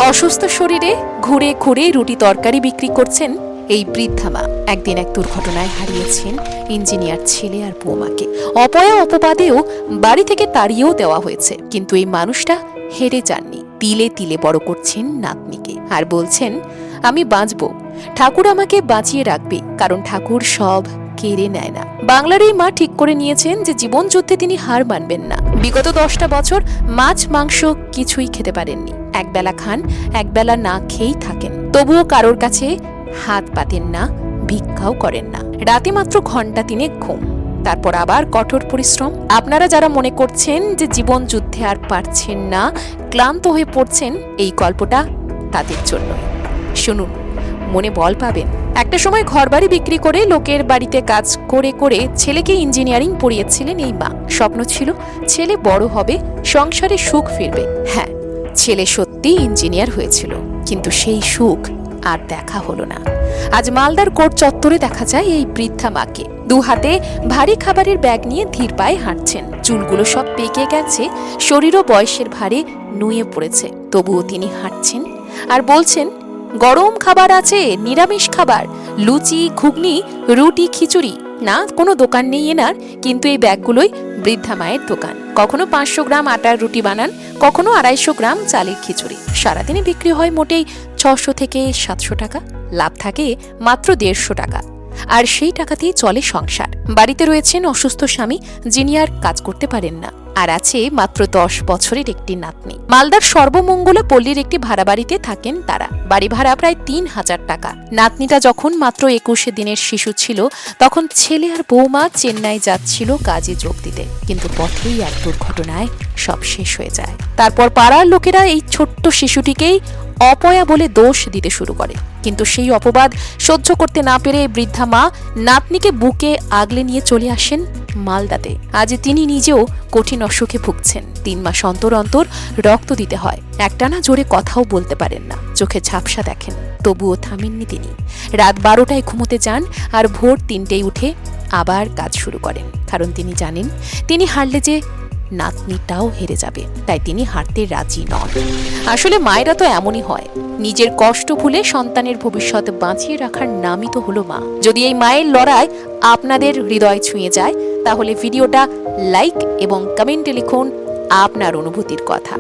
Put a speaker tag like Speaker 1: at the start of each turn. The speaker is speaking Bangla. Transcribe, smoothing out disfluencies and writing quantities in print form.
Speaker 1: অসুস্থ শরীরে ঘুরে ঘুরে রুটি তরকারি বিক্রি করছেন এই বৃদ্ধা মা একদিন এক দুর্ঘটনায় হারিয়েছেন ইঞ্জিনিয়ার ছেলে আর বৌমাকে। অপয়া অপবাদেও বাড়ি থেকে তাড়িয়েও দেওয়া হয়েছে, কিন্তু এই মানুষটা হেরে যাননি। তিলে তিলে বড় করছেন নাতনিকে আর বলছেন, আমি বাঁচবো, ঠাকুর আমাকে বাঁচিয়ে রাখবে, কারণ ঠাকুর সব কেড়ে নেয় না। বাংলার এই মা ঠিক করে নিয়েছেন যে জীবন যুদ্ধে তিনি হার মানবেন না। বিগত 10টা বছর মাছ মাংস কিছুই খেতে পারেননি। একবেলা খান, একবেলা না খেয়েই থাকেন, তবুও কারোর কাছে হাত পাতেন না, ভিক্ষাও করেন না। রাতে মাত্র ঘন্টা 3 ঘুম, তারপর আবার কঠোর পরিশ্রম। আপনারা যারা মনে করছেন যে জীবন যুদ্ধে আর পারছেন না, ক্লান্ত হয়ে পড়ছেন, এই গল্পটা তাদের জন্য। শুনুন, মনে বল পাবেন। একটা সময় ঘরবাড়ি বিক্রি করে লোকের বাড়িতে কাজ করে করে ছেলেকে ইঞ্জিনিয়ারিং পড়িয়েছিলেন এই মা। স্বপ্ন ছিল ছেলে বড় হবে, সংসারে সুখ ফিরবে। হ্যাঁ, ছেলে সত্যি ইঞ্জিনিয়ার হয়েছিল, কিন্তু সেই সুখ আর দেখা হলো না। আজ মালদার কোর্ট চত্বরে দেখা যায় এই বৃদ্ধা মাকে। 2 হাতে ভারী খাবারের ব্যাগ নিয়ে ধীর পায়ে হাঁটছেন। চুলগুলো সব পেকে গেছে, শরীরও বয়সের ভারে নুয়ে পড়েছে, তবুও তিনি হাঁটছেন আর বলছেন, গরম খাবার আছে, নিরামিষ খাবার, লুচি, ঘুগনি, রুটি, খিচুড়ি। না, কোনো দোকান নেই এনার, কিন্তু এই ব্যাগগুলোই বৃদ্ধা মায়ের দোকান। কখনো 500 গ্রাম আটার রুটি বানান, কখনো 250 গ্রাম চালের খিচুড়ি। সারাদিনে বিক্রি হয় মোটেই 600 থেকে 700 টাকা, লাভ থাকে মাত্র 150 টাকা। আর সেই টাকাতেই চলে সংসার। বাড়িতে রয়েছেন অসুস্থ স্বামী, যিনি আর কাজ করতে পারেন না, আর আছে মাত্র 10 বছরের একটি নাতনি। মালদার সর্বমঙ্গলা পল্লীর একটি ভাড়া বাড়িতে থাকেন তারা। বাড়ি ভাড়া প্রায় 3000 টাকা। নাতনিটা যখন মাত্র 21 দিনের শিশু ছিল, তখন ছেলে আর বৌমা চেন্নাই যাচ্ছিল কাজে যোগ দিতে, কিন্তু পথেই এক দুর্ঘটনায় সব শেষ হয়ে যায়। তারপর পাড়ার লোকেরা এই ছোট্ট শিশুটিকেই অপয়া বলে দোষ দিতে শুরু করে, কিন্তু সেই অপবাদ সহ্য করতে না পেরে বৃদ্ধা মা নাতনিকে বুকে আগলে নিয়ে চলে আসেন মালদাতে। আজ তিনি নিজেও কঠিন অসুখে ভুগছেন। 3 মাস অন্তর অন্তর রক্ত দিতে হয়। একটানা জোরে কথাও বলতে পারেন না, চোখে ঝাপসা দেখেন, তবুও থামেননি তিনি। রাত 12টায় ঘুমোতে যান আর ভোর 3টেয় উঠে আবার কাজ শুরু করেন, কারণ তিনি জানেন তিনি হারলে যে নাতনিটাও হেরে যাবে, তাই তিনি হারতে রাজি নন। আসলে মায়েরা তো এমনই হয়, নিজের কষ্ট ভুলে সন্তানের ভবিষ্যৎ বাঁচিয়ে রাখার নামই তো হলো মা। যদি এই মায়ের লড়াই আপনাদের হৃদয় ছুঁয়ে যায়, তাহলে ভিডিওটা লাইক এবং কমেন্টে লিখুন আপনার অনুভূতির কথা।